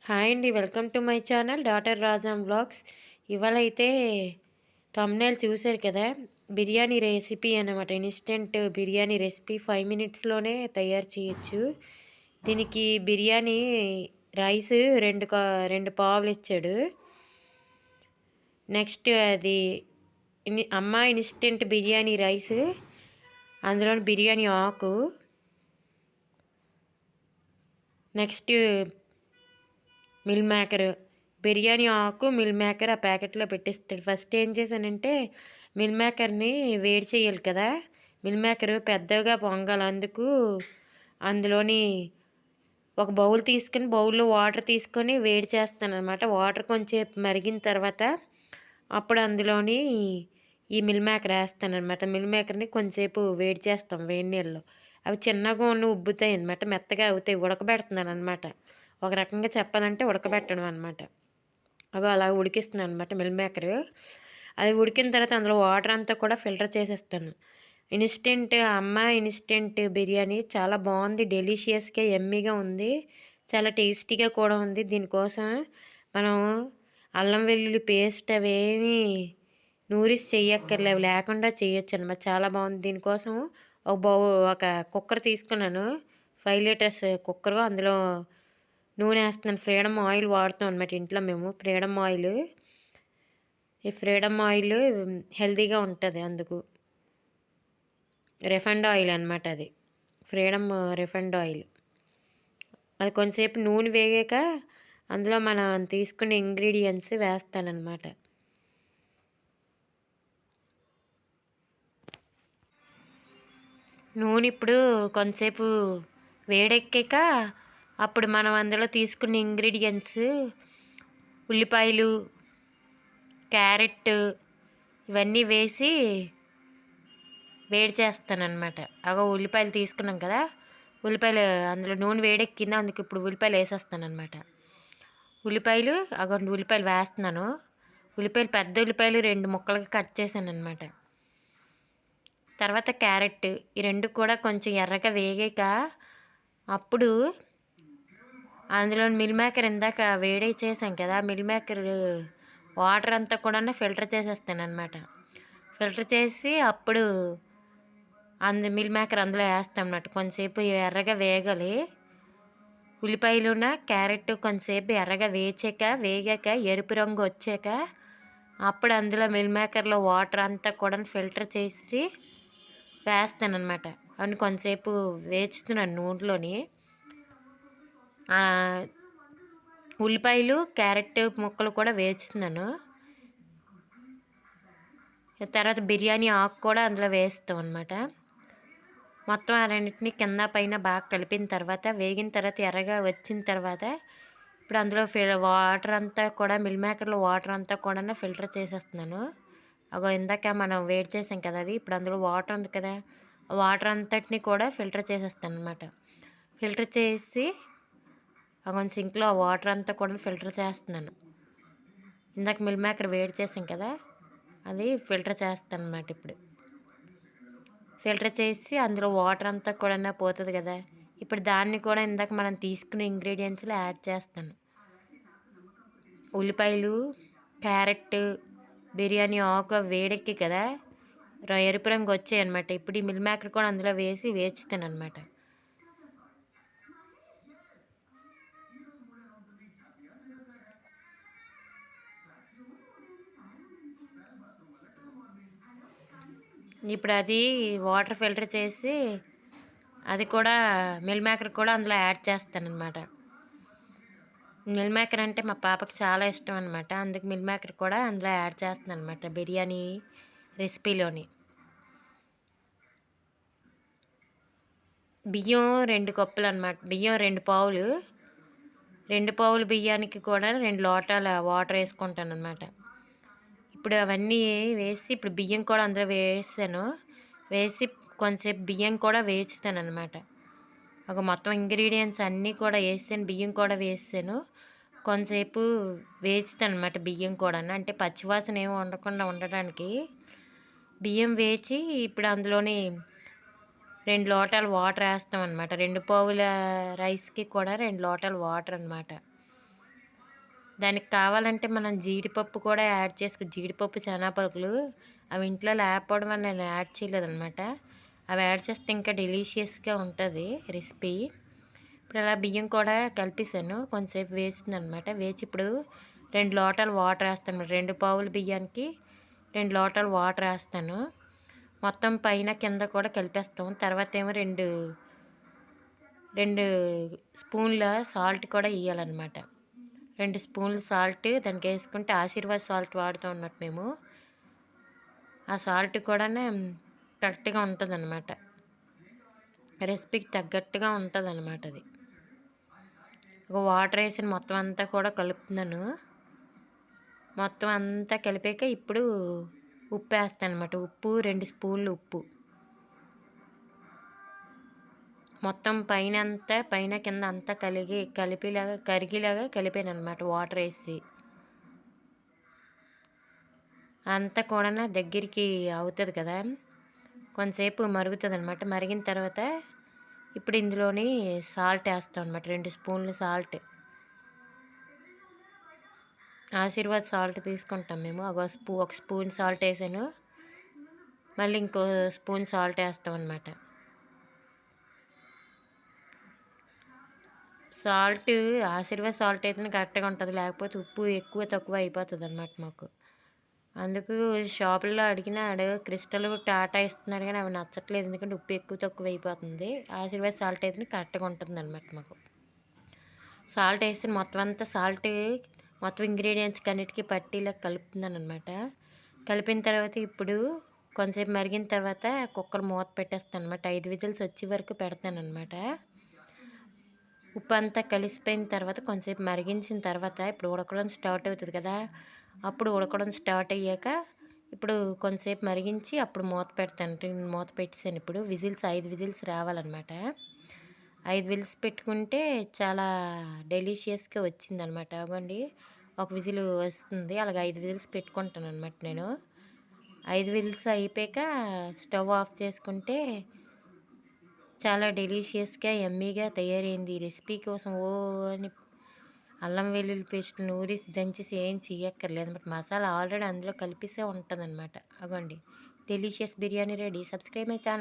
Hi అండి. Welcome to my channel daughter Rajam vlogs. ఇవాళ అయితే థంబ్‌నెయిల్ చూశారు కదా! బిర్యానీ రెసిపీ అనమాట. ఇన్‌స్టంట్ బిర్యానీ రెసిపీ 5 మినిట్స్‌లోనే తయారు చేయొచ్చు. దీనికి బిర్యానీ రైస్ 2 పావులు ఇచ్చాడు. నెక్స్ట్ అది అమ్మ ఇన్‌స్టంట్ బిర్యానీ రైస్, అందులోని బిర్యానీ ఆకు, నెక్స్ట్ మిల్ మేకర్. బిర్యానీ ఆకు, మిల్ మేకర్ ఆ ప్యాకెట్లో పెట్టిస్తాడు. ఫస్ట్ ఏం చేశానంటే మిల్ మేకర్ని వేడి చేయాలి కదా! మిల్ మేకర్ పెద్దగా పొంగాలి. అందులోని ఒక బౌల్ తీసుకొని బౌల్లో వాటర్ తీసుకొని వేడి చేస్తానన్నమాట. వాటర్ కొంచెం మరిగిన తర్వాత అప్పుడు అందులోని ఈ మిల్ మేకర్ వేస్తానన్నమాట. మిల్ మేకర్ని కొంచెంసేపు వేడి చేస్తాం వేడి నీళ్ళలో. అవి చిన్నగా ఉబ్బుతాయి అన్నమాట, మెత్తగా అవుతాయి. ఉడకబెడుతున్నాను అనమాట. ఒక రకంగా చెప్పాలంటే ఉడకబెట్టడం అనమాట. అవి అలా ఉడికిస్తున్నాను అనమాట మిల్ మేకర్. అది ఉడికిన తర్వాత అందులో వాటర్ అంతా కూడా ఫిల్టర్ చేసేస్తాను. ఇన్స్టెంట్ బిర్యానీ చాలా బాగుంది. డెలీషియస్గా యమ్మీగా ఉంది. చాలా టేస్టీగా కూడా ఉంది. దీనికోసం మనం అల్లం వెల్లుల్లి పేస్ట్ అవేమి నూరిసి చెయ్యక్కర్లేవు, లేకుండా చేయొచ్చు అనమాట. చాలా బాగుంది. దీనికోసం ఒక కుక్కర్ తీసుకున్నాను. 5 లీటర్స్ కుక్కరు. అందులో నూనె వేస్తున్నాను. ఫ్రీడమ్ ఆయిల్ వాడుతాం అనమాట ఇంట్లో మేము. Freedom oil. ఈ ఫ్రీడమ్ ఆయిల్ హెల్తీగా ఉంటుంది. అందుకు రిఫైండ్ ఆయిల్ అనమాట. అది ఫ్రీడమ్ రిఫైండ్ ఆయిల్. అది కొంచెంసేపు నూనె వేగాక అందులో మనం తీసుకునే ఇంగ్రీడియంట్స్ వేస్తానన్నమాట. నూనె ఇప్పుడు కొంచెంసేపు వేడెక్కాక అప్పుడు మనం అందులో తీసుకున్న ఇంగ్రీడియంట్స్ ఉల్లిపాయలు, క్యారెట్ ఇవన్నీ వేసి వేడి చేస్తానన్నమాట. ఉల్లిపాయలు తీసుకున్నాం కదా, ఉల్లిపాయలు అందులో నూనె వేడెక్కింది, అందుకు ఇప్పుడు ఉల్లిపాయలు వేసేస్తానన్నమాట. ఉల్లిపాయలు వేస్తున్నాను. పెద్ద ఉల్లిపాయలు 2 ముక్కలుగా కట్ చేశాను అనమాట. తర్వాత క్యారెట్, ఈ 2 కూడా కొంచెం ఎర్రగా వేగాక అప్పుడు అందులో మిల్ మేకర్ ఇందాక వేడి చేసాం కదా, మిల్ మేకర్ వాటర్ అంతా కూడా ఫిల్టర్ చేసేస్తాను అనమాట. ఫిల్టర్ చేసి అప్పుడు మిల్ మేకర్ అందులో వేస్తాం అన్నమాట. కొంచెంసేపు ఎర్రగా వేగాలి. ఉల్లిపాయలున క్యారెట్ కొంచెంసేపు ఎర్రగా వేగాక ఎరుపు రంగు వచ్చాక అప్పుడు అందులో మిల్ మేకర్లో వాటర్ అంతా కూడా ఫిల్టర్ చేసి వేస్తానన్నమాట. అవన్నీ కొంచెంసేపు వేచుతున్నాను నూనెలోని. ఉల్లిపాయలు, క్యారెట్ ముక్కలు కూడా వేచుతున్నాను. తర్వాత బిర్యానీ ఆకు కూడా అందులో వేస్తాం అన్నమాట. మొత్తం ఆ రెండింటిని కింద పైన బాగా కలిపిన తర్వాత, వేగిన తర్వాత ఎర్రగా వచ్చిన తర్వాత ఇప్పుడు అందులో వాటర్ అంతా కూడా మిల్ మేకర్లో వాటర్ అంతా కూడా ఫిల్టర్ చేసేస్తున్నాను. ఇందాక మనం వేడి చేసాం కదా, అది ఇప్పుడు అందులో వాటర్ ఉంది కదా, వాటర్ అంతటిని కూడా ఫిల్టర్ చేసేస్తాను అనమాట. ఫిల్టర్ చేసి సింక్లో ఆ వాటర్ అంతా కూడా ఫిల్టర్ చేస్తున్నాను. ఇందాక మిల్ మేకర్ వేడి చేసాం కదా, అది ఫిల్టర్ చేస్తాను అన్నమాట. ఇప్పుడు ఫిల్టర్ చేసి అందులో వాటర్ అంతా కూడా పోతుంది కదా, ఇప్పుడు దాన్ని కూడా ఇందాక మనం తీసుకునే ఇంగ్రీడియంట్స్లో యాడ్ చేస్తాను. ఉల్లిపాయలు, క్యారెట్, బిర్యానీ ఆకు వేడెక్కి కదా ఎరుపు రంగు వచ్చాయి అనమాట. ఇప్పుడు ఈ మిల్ మేకర్ కూడా అందులో వేసి వేచుతాను అనమాట. ఇప్పుడు అది వాటర్ ఫిల్టర్ చేసి అది కూడా మిల్ మేకర్ కూడా అందులో యాడ్ చేస్తానన్నమాట. మిల్ మేకర్ అంటే మా పాపకి చాలా ఇష్టం అనమాట. అందుకు మిల్ మేకర్ కూడా అందులో యాడ్ చేస్తాను అనమాట బిర్యానీ రెసిపీలోని. బియ్యం 2 కప్పులు అనమాట. బియ్యం 2 పావులు. 2 పావులు బియ్యానికి కూడా 2 లోటాల వాటర్ వేసుకుంటాను అనమాట. ఇప్పుడు అవన్నీ వేసి ఇప్పుడు బియ్యం కూడా అందులో వేసి కొంచెంసేపు బియ్యం కూడా వేచుతాను అనమాట. మొత్తం ఇంగ్రీడియంట్స్ అన్నీ కూడా వేసాను, బియ్యం కూడా వేసాను. కొంచెంసేపు వేచుతాను అనమాట బియ్యం కూడా, అంటే పచ్చివాసన ఏమి ఉండకుండా ఉండడానికి. బియ్యం వేచి ఇప్పుడు అందులోని 2 లోటాలు వాటర్ వేస్తాం అనమాట. 2 పావుల రైస్కి కూడా 2 లోటాలు వాటర్ అనమాట. దానికి కావాలంటే మనం జీడిపప్పు కూడా యాడ్ జీడిపప్పు, శనగపప్పులు అవి ఇంట్లో లేకపోవడం వల్ల నేను యాడ్ చేయలేదనమాట. అవి యాడ్ చేస్తే ఇంకా డెలీషియస్‌గా ఉంటది రెసిపీ. ఇప్పుడు అలా బియ్యం కూడా కలిపేసాను. కొంచెంసేపు వేసిందనమాట. వేచి ఇప్పుడు 2 లోటాలు వాటర్ ఏస్తాను. 2 పావుల బియ్యానికి 2 లోటాలు వాటర్ ఏస్తాను. మొత్తం పైన కింద కూడా కలిపేస్తాం. తర్వాత ఏమో 2 స్పూన్ల సాల్ట్ కూడా ఎయ్యాలనమాట. 2 స్పూన్లు సాల్ట్ దానికి వేసుకుంటే ఆశీర్వాద్ సాల్ట్ వాడతాం అన్నమాట మేము. ఆ సాల్ట్ కూడానే కరెక్ట్‌గా ఉంటదనమాట. రెసిపీకి తగ్గట్టుగా ఉంటదనమాట అది. ఒక వాటర్ వేసి మొత్తం అంతా కూడా కలుపుతున్నాను. మొత్తం అంతా కలిపాక ఇప్పుడు ఉప్పు వేస్తాను అనమాట. ఉప్పు 2 స్పూన్లు ఉప్పు. మొత్తం పైన కింద అంతా కరిగేలాగా కలిపాననమాట వాటర్ వేసి. అంతా కూడా దగ్గరికి అవుతుంది కదా, కొంతసేపు మరుగుతుంది అనమాట. మరిగిన తర్వాత ఇప్పుడు ఇందులోని సాల్ట్ వేస్తాం అనమాట. 2 స్పూన్లు సాల్ట్. ఆశీర్వాద్ సాల్ట్ తీసుకుంటాం మేము. ఒక స్పూన్ సాల్ట్ వేసాను. మళ్ళీ ఇంకో స్పూన్ సాల్ట్ వేస్తాం అనమాట. సాల్ట్ ఆశీర్వాద్ సాల్ట్ అయితేనే కరెక్ట్‌గా ఉంటుంది. లేకపోతే ఉప్పు ఎక్కువ తక్కువ అయిపోతుంది అనమాట మాకు. అందుకు షాపుల్లో అడిగినాడు క్రిస్టల్, టాటా ఇస్తున్నారు కానీ అవి నచ్చట్లేదు. ఎందుకంటే ఉప్పు ఎక్కువ తక్కువ అయిపోతుంది. ఆశీర్వాద్ సాల్ట్ అయితేనే కరెక్ట్‌గా ఉంటుందన్నమాట మాకు. సాల్ట్ వేసి మొత్తం ఇంగ్రీడియంట్స్కి అన్నిటికీ పట్టేలా కలుపుతున్నానమాట. కలిపిన తర్వాత ఇప్పుడు కొంచెంసేపు మరిగిన తర్వాత కుక్కర్ మూత పెట్టేస్తాను అనమాట. 5 విజిల్స్ వచ్చే వరకు పెడతానమాట. ఉప్పు అంతా కలిసిపోయిన తర్వాత కొంచెంసేపు మరిగించిన తర్వాత ఇప్పుడు ఉడకడం స్టార్ట్ అవుతుంది కదా, అప్పుడు ఉడకడం స్టార్ట్ అయ్యాక ఇప్పుడు కొంచెంసేపు మరిగించి అప్పుడు మూత పెడతాను. మూత పెట్టేసాను. ఇప్పుడు 5 విజిల్స్ రావాలన్నమాట. 5 విజిల్స్ పెట్టుకుంటే చాలా డెలీషియస్గా వచ్చిందనమాట. అవ్వండి, ఒక విజిల్ వస్తుంది. అలాగే 5 విజిల్స్ పెట్టుకుంటాను అనమాట నేను. 5 విజిల్స్ అయిపోయాక స్టవ్ ఆఫ్ చేసుకుంటే చాలా డెలీషియస్గా యమ్మీగా తయారైంది. ఈ రెసిపీ కోసం అని అల్లం వెల్లుల్లి పేస్ట్ నూరి దంచేసి ఏం చేయక్కర్లేదు. బట్ మసాలా ఆల్రెడీ అందులో కలిపేసే ఉంటుందన్నమాట. అగోండి, delicious biryani ready. Subscribe my channel.